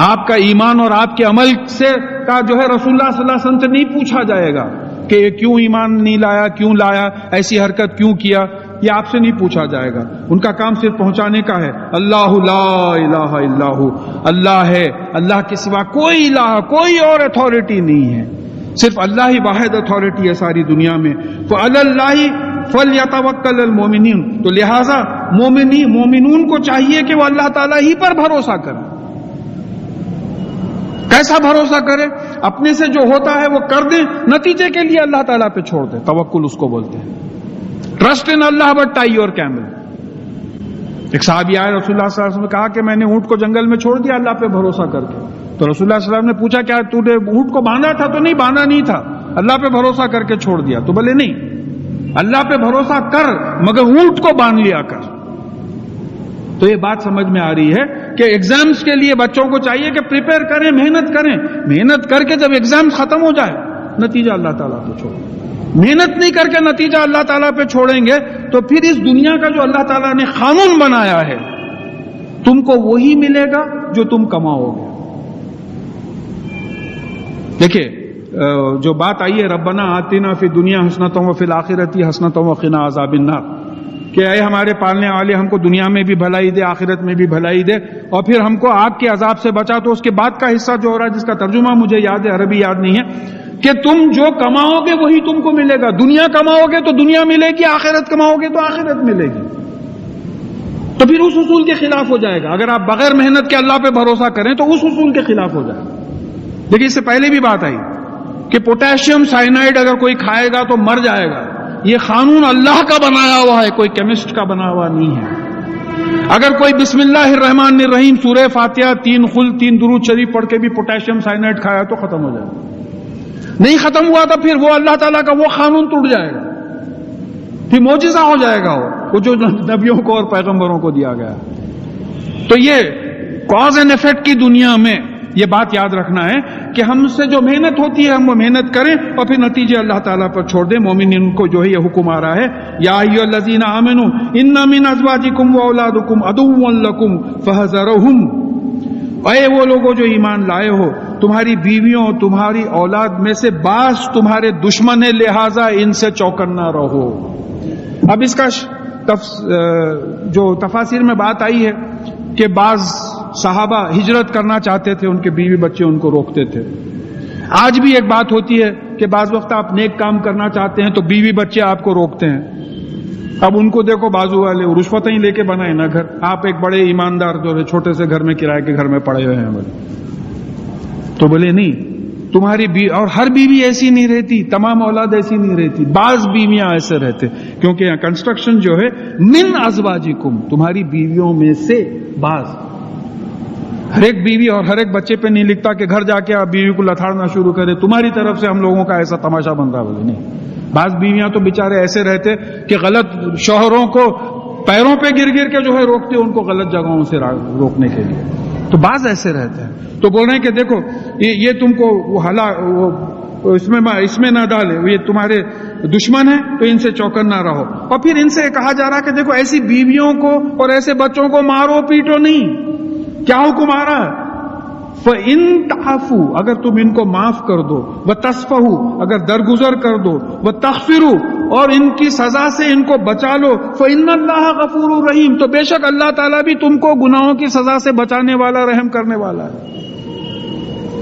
[SPEAKER 1] آپ کا ایمان اور آپ کے عمل سے کا جو ہے رسول اللہ صلی اللہ علیہ وسلم سے نہیں پوچھا جائے گا کہ یہ کیوں ایمان نہیں لایا، کیوں لایا، ایسی حرکت کیوں کیا، یہ آپ سے نہیں پوچھا جائے گا، ان کا کام صرف پہنچانے کا ہے۔ اللہ لا الہ الا ہو، اللہ ہے، اللہ کے سوا کوئی الہ، کوئی اور اتھارٹی نہیں ہے، صرف اللہ ہی واحد اتھارٹی ہے ساری دنیا میں۔ فعلی اللہ فلیتوکل المؤمنون، تو لہٰذا مومنون کو چاہیے کہ وہ اللہ تعالیٰ ہی پر بھروسہ کریں۔ کیسا بھروسہ کرے؟ اپنے سے جو ہوتا ہے وہ کر دیں، نتیجے کے لیے اللہ تعالیٰ پہ چھوڑ دیں، توکل اس کو بولتے ہیں۔ Trust in Allah but tie your camel. ایک صحابی آئے رسول اللہ صلی اللہ علیہ وسلم نے کہا کہ میں نے اونٹ کو جنگل میں چھوڑ دیا اللہ پہ بھروسہ کر کے، تو رسول اللہ صلی اللہ علیہ وسلم نے پوچھا کیا تو نے اونٹ کو باندھا تھا؟ تو نہیں، باندھا نہیں تھا، اللہ پہ بھروسہ کر کے چھوڑ دیا۔ تو بولے نہیں، اللہ پہ بھروسہ کر مگر اونٹ کو باندھ لیا کر۔ تو یہ بات سمجھ میں آ رہی ہے کہ ایگزامز کے لیے بچوں کو چاہیے کہ پریپیئر کریں، محنت کریں، محنت کر کے جب ایگزام ختم ہو جائے نتیجہ اللہ تعالیٰ پہ چھوڑیں۔ محنت نہیں کر کے نتیجہ اللہ تعالیٰ پہ چھوڑیں گے تو پھر اس دنیا کا جو اللہ تعالیٰ نے قانون بنایا ہے تم کو وہی ملے گا جو تم کماؤ گے۔ دیکھیے جو بات آئی ہے ربنا آتنا فی الدنیا حسنۃ وفی الآخرۃ حسنۃ وقنا عذاب النار، کہ اے ہمارے پالنے والے ہم کو دنیا میں بھی بھلائی دے، آخرت میں بھی بھلائی دے، اور پھر ہم کو آگ کے عذاب سے بچا۔ تو اس کے بعد کا حصہ جو ہو رہا ہے جس کا ترجمہ مجھے یاد ہے، عربی یاد نہیں ہے، کہ تم جو کماؤ گے وہی تم کو ملے گا۔ دنیا کماؤ گے تو دنیا ملے گی، آخرت کماؤ گے تو آخرت ملے گی۔ تو پھر اس اصول کے خلاف ہو جائے گا اگر آپ بغیر محنت کے اللہ پہ بھروسہ کریں تو اس اصول کے خلاف ہو جائے گا۔ دیکھیے اس سے پہلے بھی بات آئی کہ پوٹیشیم سائنائڈ اگر کوئی کھائے گا تو مر جائے گا، یہ قانون اللہ کا بنایا ہوا ہے، کوئی کیمسٹ کا بنا ہوا نہیں ہے۔ اگر کوئی بسم اللہ الرحمن الرحیم سورہ فاتحہ 3 قل 3 درود شریف پڑھ کے بھی پوٹیشیم سائنائڈ کھایا تو ختم ہو جائے گا، نہیں ختم ہوا تو پھر وہ اللہ تعالیٰ کا وہ قانون ٹوٹ جائے گا، پھر معجزہ ہو جائے گا وہ جو نبیوں کو اور پیغمبروں کو دیا گیا۔ تو یہ کاز اینڈ افیکٹ کی دنیا میں یہ بات یاد رکھنا ہے کہ ہم سے جو محنت ہوتی ہے ہم وہ محنت کریں اور پھر نتیجے اللہ تعالیٰ پر چھوڑ دیں. مومنین کو جو ہے یہ حکم آ رہا ہے, یا ایھا الذین آمنوا ان من ازواجکم واولادکم عدو لکم فاحذروہم. اے وہ لوگوں جو ایمان لائے ہو, تمہاری بیویوں تمہاری اولاد میں سے بعض تمہارے دشمن ہے, لہذا ان سے چوکنا رہو. اب اس کا جو تفاسیر میں بات آئی ہے کہ بعض صحابہ ہجرت کرنا چاہتے تھے, ان کے بیوی بچے ان کو روکتے تھے. آج بھی ایک بات ہوتی ہے کہ بعض وقت آپ نیک کام کرنا چاہتے ہیں تو بیوی بچے آپ کو روکتے ہیں. اب ان کو دیکھو بازو والے رشوتیں ہی لے کے بنائے نا گھر, آپ ایک بڑے ایماندار جو ہے چھوٹے سے گھر میں کرائے کے گھر میں پڑے ہوئے ہیں بولے. تو بولے نہیں, تمہاری اور ہر بیوی ایسی نہیں رہتی, تمام اولاد ایسی نہیں رہتی, بعض بیویاں ایسے رہتے, کیونکہ یہاں کنسٹرکشن جو ہے من ازواجکم, تمہاری بیویوں میں سے بعض. ہر ایک بیوی اور ہر ایک بچے پہ نہیں لکھتا کہ گھر جا کے آپ بیوی کو لتاڑنا شروع کرے, تمہاری طرف سے ہم لوگوں کا ایسا تماشا بن رہا. بولے نہیں, بعض بیویاں تو بیچارے ایسے رہتے کہ غلط شوہروں کو پیروں پہ گر گر کے جو ہے روکتے ان کو غلط جگہوں سے روکنے کے لیے. تو بعض ایسے رہتے ہیں. تو بول رہے ہیں کہ دیکھو یہ تم کو اس میں نہ ڈالے, یہ تمہارے دشمن ہیں تو ان سے چوکن نہ رہو. اور پھر ان سے کہا جا رہا کہ دیکھو ایسی بیویوں کو اور ایسے بچوں کو مارو پیٹو نہیں. کیا حکم آ رہا ہے؟ فَإِن تَعْفُوا, اگر تم ان کو معاف کر دو, وَتَصْفَحُوا, اگر درگزر کر دو, وَتَغْفِرُوا, اور ان کی سزا سے ان کو بچا لو, فَإِنَّ اللَّهَ غَفُورٌ رَحِيمٌ, تو بے شک اللہ تعالیٰ بھی تم کو گناہوں کی سزا سے بچانے والا, رحم کرنے والا ہے.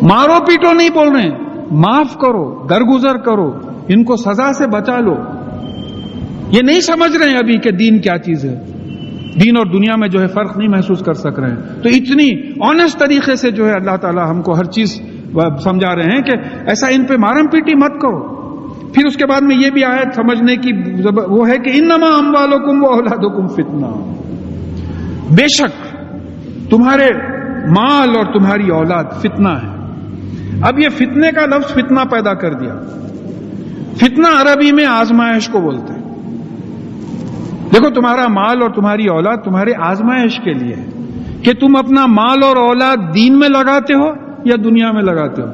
[SPEAKER 1] مارو پیٹو نہیں بول رہے ہیں, معاف کرو, درگزر کرو, ان کو سزا سے بچا لو. یہ نہیں سمجھ رہے ہیں ابھی کہ دین کیا چیز ہے, دین اور دنیا میں جو ہے فرق نہیں محسوس کر سک رہے ہیں. تو اتنی آنےسٹ طریقے سے جو ہے اللہ تعالیٰ ہم کو ہر چیز سمجھا رہے ہیں کہ ایسا ان پہ مارم پیٹی مت کرو. پھر اس کے بعد میں یہ بھی آیت سمجھنے کی وہ ہے کہ انما اموالکم واولادکم فتنہ, بے شک تمہارے مال اور تمہاری اولاد فتنہ ہے. اب یہ فتنے کا لفظ فتنہ پیدا کر دیا. فتنہ عربی میں آزمائش کو بولتے ہیں. دیکھو تمہارا مال اور تمہاری اولاد تمہارے آزمائش کے لیے ہے کہ تم اپنا مال اور اولاد دین میں لگاتے ہو یا دنیا میں لگاتے ہو.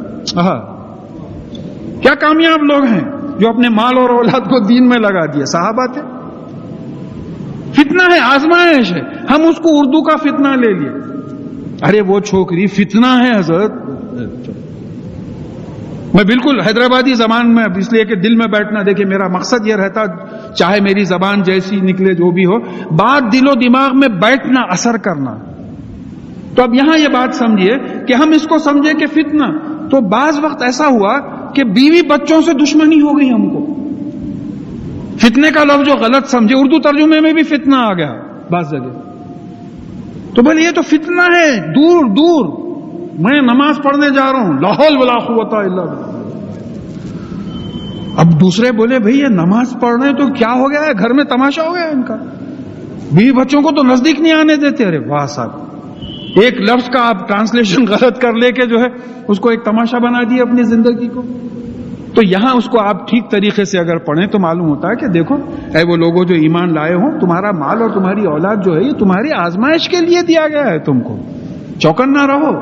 [SPEAKER 1] کیا کامیاب لوگ ہیں جو اپنے مال اور اولاد کو دین میں لگا دیا, صحابہ تھے. فتنہ ہے, آزمائش ہے. ہم اس کو اردو کا فتنہ لے لیے, ارے وہ چھوکری فتنہ ہے حضرت. میں بالکل حیدرآبادی زبان میں اس لیے کہ دل میں بیٹھنا, دیکھیں میرا مقصد یہ رہتا چاہے میری زبان جیسی نکلے جو بھی ہو, بات دل و دماغ میں بیٹھنا, اثر کرنا. تو اب یہاں یہ بات سمجھیے کہ ہم اس کو سمجھے کہ فتنہ, تو بعض وقت ایسا ہوا کہ بیوی بچوں سے دشمنی ہو گئی ہم کو. فتنے کا لفظ جو غلط سمجھے, اردو ترجمے میں بھی فتنہ آ گیا بعض جگہ. تو بھلے یہ تو فتنہ ہے, دور دور میں نماز پڑھنے جا رہا ہوں, لا حول ولا قوت الا باللہ. اب دوسرے بولے بھئی یہ نماز پڑھ رہے تو کیا ہو گیا ہے, گھر میں تماشا ہو گیا ان کا, بیوی بچوں کو تو نزدیک نہیں آنے دیتے. ارے واہ صاحب, ایک لفظ کا آپ ٹرانسلیشن غلط کر لے کے جو ہے اس کو ایک تماشا بنا دیا اپنی زندگی کو. تو یہاں اس کو آپ ٹھیک طریقے سے اگر پڑھیں تو معلوم ہوتا ہے کہ دیکھو اے وہ لوگوں جو ایمان لائے ہوں, تمہارا مال اور تمہاری اولاد جو ہے یہ تمہاری آزمائش کے لیے دیا گیا ہے. تم کو چوکن نہ رہو,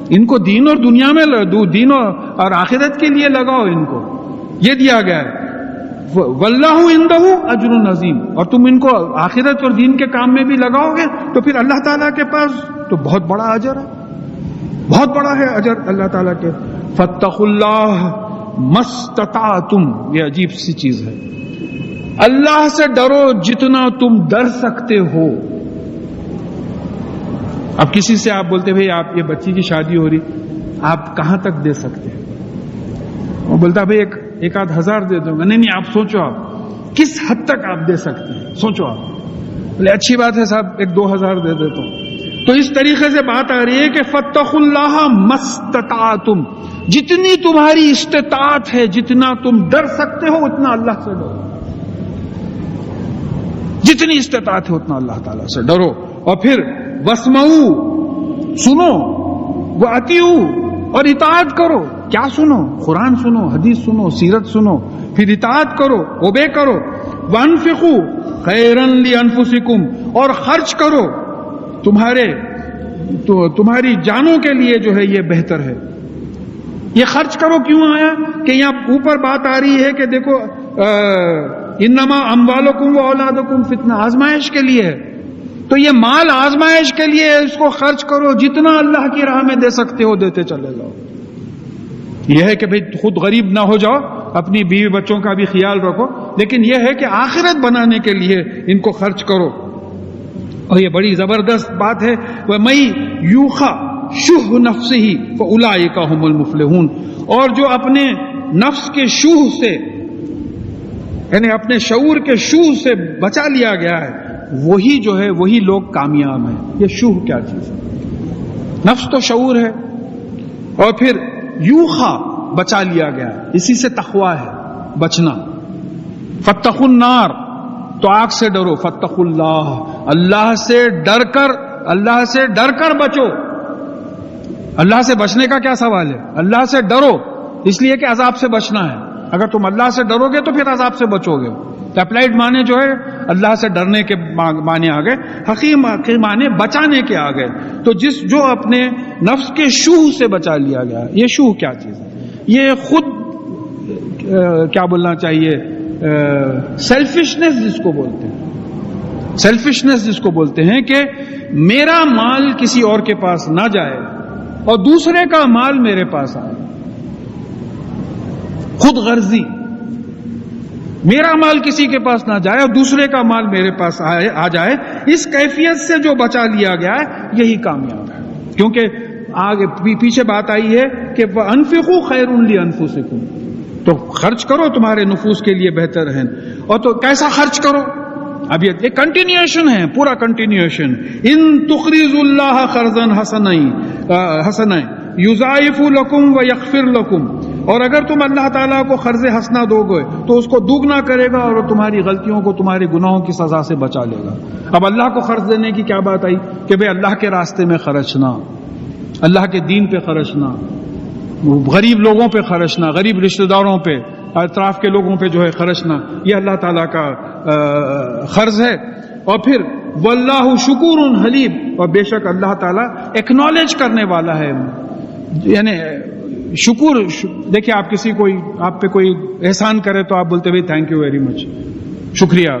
[SPEAKER 1] ان کو دین اور دنیا میں دین اور آخرت کے لیے لگاؤ, ان کو یہ دیا گیا ہے. واللہ عندہ اجر عظیم, اور تم ان کو آخرت اور دین کے کام میں بھی لگاؤ گے تو پھر اللہ تعالیٰ کے پاس تو بہت بڑا اجر ہے, بہت بڑا ہے اجر اللہ تعالیٰ کے. فاتقوا اللہ ما استطعتم, یہ عجیب سی چیز ہے, اللہ سے ڈرو جتنا تم ڈر سکتے ہو. اب کسی سے آپ بولتے بھئی آپ یہ بچی کی شادی ہو رہی, آپ کہاں تک دے سکتے ہیں؟ وہ بولتا بھئی ایک آدھ ہزار دے دوں گا. نہیں آپ سوچو, آپ کس حد تک آپ دے سکتے ہیں, سوچو آپ. بولے اچھی بات ہے صاحب, 1-2 ہزار دے دیتا ہوں. تو اس طریقے سے بات آ رہی ہے کہ فاتقوا اللہ ما استطعتم, جتنی تمہاری استطاعت ہے, جتنا تم ڈر سکتے ہو اتنا اللہ سے ڈرو. جتنی استطاعت ہے اتنا اللہ تعالیٰ سے ڈرو. اور پھر واسمعوا, سنو, واطیعوا, اور اطاعت کرو. کیا سنو؟ قرآن سنو, حدیث سنو, سیرت سنو, پھر اطاعت کرو, اوبے کرو. وانفقوا خیرا لانفسکم, اور خرچ کرو تمہارے تمہاری جانوں کے لیے جو ہے یہ بہتر ہے. یہ خرچ کرو کیوں آیا کہ یہاں اوپر بات آ رہی ہے کہ دیکھو انما اموالکم و اولادکم فتنہ، آزمائش کے لیے ہے. تو یہ مال آزمائش کے لیے ہے، اس کو خرچ کرو، جتنا اللہ کی راہ میں دے سکتے ہو دیتے چلے جاؤ. یہ ہے کہ بھئی خود غریب نہ ہو جاؤ، اپنی بیوی بچوں کا بھی خیال رکھو، لیکن یہ ہے کہ آخرت بنانے کے لیے ان کو خرچ کرو. اور یہ بڑی زبردست بات ہے، وَمَن یُوقَ شُحَّ نَفْسِهِ فَأُولَٰئِکَ هُمُ الْمُفْلِحُونَ. اور جو اپنے نفس کے شوہ سے، یعنی اپنے شعور کے شوہ سے بچا لیا گیا ہے، وہی جو ہے وہی لوگ کامیاب ہیں. یہ شوہ کیا چیز ہے؟ نفس تو شعور ہے، اور پھر یوخا بچا لیا گیا ہے، اسی سے تقویٰ ہے بچنا. فاتقوا النار، تو آگ سے ڈرو. فاتقوا اللہ، اللہ سے ڈر کر بچو. اللہ سے بچنے کا کیا سوال ہے؟ اللہ سے ڈرو اس لیے کہ عذاب سے بچنا ہے. اگر تم اللہ سے ڈرو گے تو پھر عذاب سے بچو گے. اپلائڈ معنی جو ہے اللہ سے ڈرنے کے معنی آ گئے، حقیقی معنی بچانے کے آ گئے. تو جو اپنے نفس کے شوہ سے بچا لیا گیا، یہ شوہ کیا چیز ہے؟ یہ خود کیا بولنا چاہیے، سیلفشنس جس کو بولتے ہیں. سیلفشنس جس کو بولتے ہیں کہ میرا مال کسی اور کے پاس نہ جائے اور دوسرے کا مال میرے پاس آئے. خود غرضی، میرا مال کسی کے پاس نہ جائے اور دوسرے کا مال میرے پاس آ جائے. اس کیفیت سے جو بچا لیا گیا ہے یہی کامیاب ہے. کیونکہ آگے پیچھے بات آئی ہے کہ وَأَنفِقُوا خَيْرٌ لِأَنفُسِكُمْ، تو خرچ کرو تمہارے نفوس کے لیے بہتر ہے. اور تو کیسا خرچ کرو؟ اب یہ کنٹینیوشن ہے، پورا کنٹینیوشن. ان تقرضوا اللہ قرضا حسنا یضاعف لکم ویغفر لکم. اور اگر تم اللہ تعالیٰ کو قرض حسنہ دو گے تو اس کو دوگنا کرے گا اور تمہاری غلطیوں کو، تمہاری گناہوں کی سزا سے بچا لے گا. اب اللہ کو قرض دینے کی کیا بات آئی کہ بھئی اللہ کے راستے میں خرچنا، اللہ کے دین پہ خرچنا، غریب لوگوں پہ خرچنا، غریب رشتہ داروں پہ، اطراف کے لوگوں پہ جو ہے خرچنا، یہ اللہ تعالیٰ کا قرض ہے. اور پھر واللہ شکور حلیم، اور بے شک اللہ تعالیٰ ایکنالج کرنے والا ہے. یعنی شکر، دیکھیں آپ کسی آپ پہ کوئی احسان کرے تو آپ بولتے بھائی تھینک یو ویری مچ، شکریہ.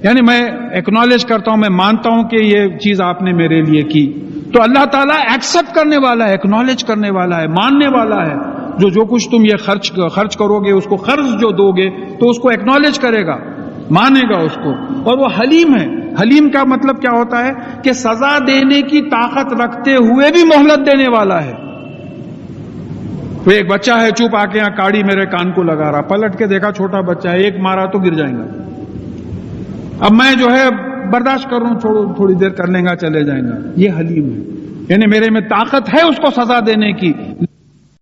[SPEAKER 1] یعنی میں ایکنالج کرتا ہوں، میں مانتا ہوں کہ یہ چیز آپ نے میرے لیے کی. تو اللہ تعالیٰ ایکسپٹ کرنے والا ہے، ایکنالج کرنے والا ہے، ماننے والا ہے. جو کچھ تم یہ خرچ کرو گے، اس کو قرض جو دو گے تو اس کو ایکنالج کرے گا، مانے گا اس کو. اور وہ حلیم ہے. حلیم کا مطلب کیا ہوتا ہے کہ سزا دینے کی طاقت رکھتے ہوئے بھی مہلت دینے والا ہے. وہ ایک بچہ ہے چپ آ کے یہاں کاڑی میرے کان کو لگا رہا، پلٹ کے دیکھا چھوٹا بچہ ہے، ایک مارا تو گر جائیں گا. اب میں جو ہے برداشت کر رہا ہوں، چھوڑو تھوڑی دیر کر لیں گا چلے جائیں گا. یہ حلیم ہے، یعنی میرے میں طاقت ہے اس کو سزا دینے کی.